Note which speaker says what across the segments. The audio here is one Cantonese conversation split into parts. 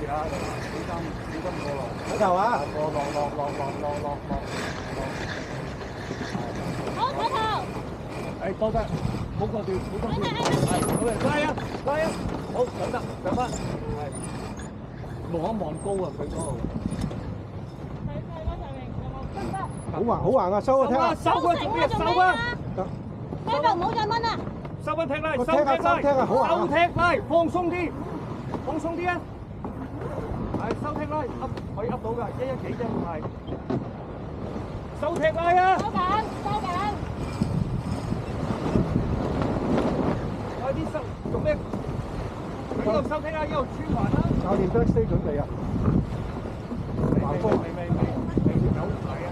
Speaker 1: 啊，小心過落。
Speaker 2: 睇頭啊！
Speaker 1: 落。
Speaker 3: 好，睇頭。
Speaker 1: 誒，多得，好過段，好過段。係，好嚟，拉啊，好，上翻。係。望一望高啊，佢嗰度。
Speaker 3: 睇嗰上面有冇得唔得？
Speaker 2: 好橫啊！收啊，聽下。
Speaker 1: 收啊，做咩收啊？
Speaker 3: 聽就唔好再掹啦。
Speaker 1: 收翻踢啦，收
Speaker 2: 踢啊，好橫啊！
Speaker 1: 收踢啦，放鬆啲啊！係收踢啦，可以噏到㗎，一幾啫，唔係。收踢啦啊！
Speaker 3: 收緊。
Speaker 1: 快啲收，做咩？一路收踢啊，一路穿環啦。
Speaker 2: 教練 back stay 準備啊！橫風。
Speaker 1: 未有排啊！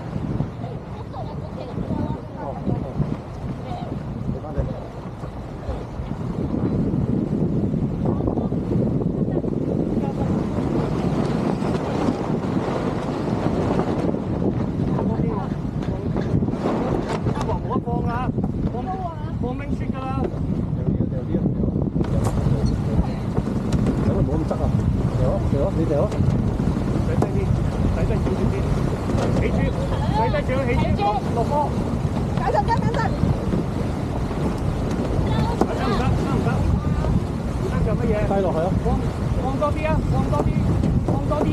Speaker 2: 你翻嚟。
Speaker 1: 放明雪㗎啦！
Speaker 2: 有冇咁側啊？掉，你掉啊！
Speaker 1: 使低啲，使低少啲。起豬，使低少起豬，落波。
Speaker 3: 90斤，90。
Speaker 1: 唔得就乜嘢？
Speaker 2: 低落去啊！
Speaker 1: 放多啲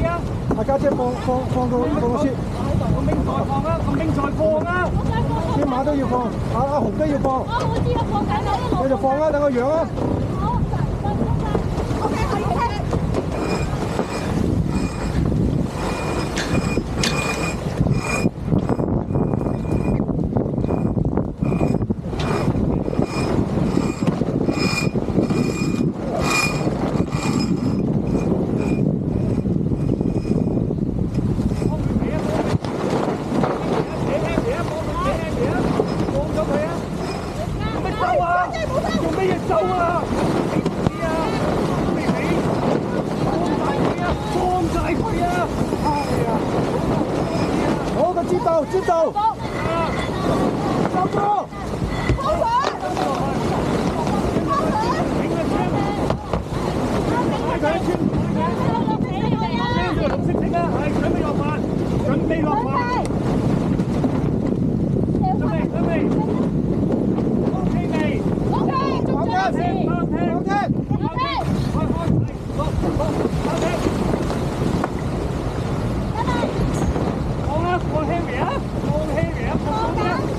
Speaker 1: 啊！
Speaker 2: 阿家姐放個先。
Speaker 1: 個兵再放啊！
Speaker 2: 啲馬都要放，阿紅都要放。
Speaker 3: 我知啦，放緊啦，一路。
Speaker 2: 你就放啦，等我養啊！
Speaker 3: 好，OK，可以踢。
Speaker 2: 接到，收波，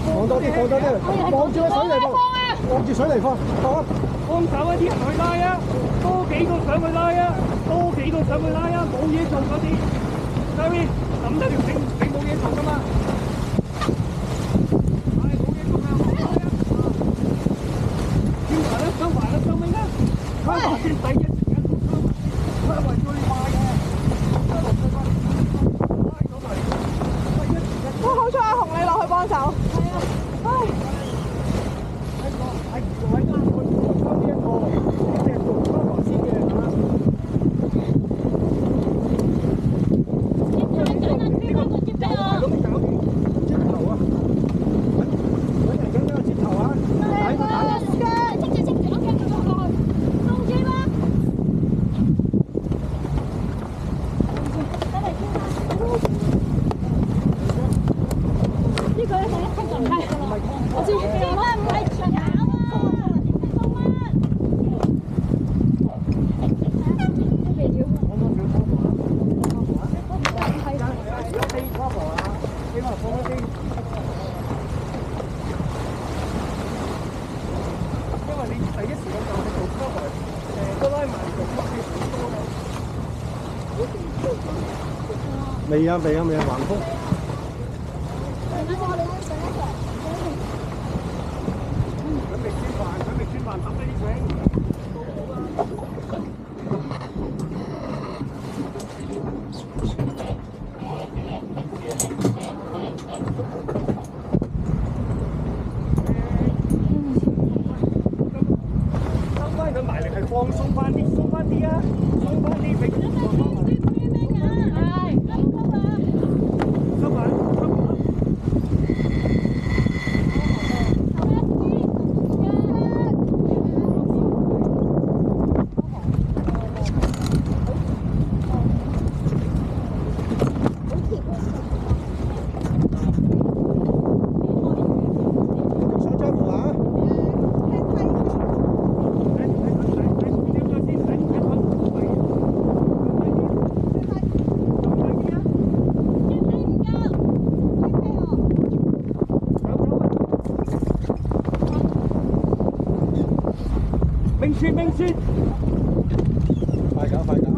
Speaker 2: 放多啲，望住個水嚟放，望住水嚟放，
Speaker 1: 幫手啊！啲人去拉啊，多幾個上去拉啊，冇嘢做嗰啲 ，Sorry， 抌得條繩，你冇嘢做㗎嘛？係冇嘢做㗎，收埋啦，救命啊！開埋先，第一時間做開埋最快嘅，
Speaker 3: 哇！好彩阿紅你落去幫手。
Speaker 2: 未啊，橫風。
Speaker 1: 準備穿飯，抌低啲繩。收翻佢埋嚟係放鬆翻啲啊，鬆翻啲俾佢放翻埋。明説。
Speaker 2: 快搞快搞！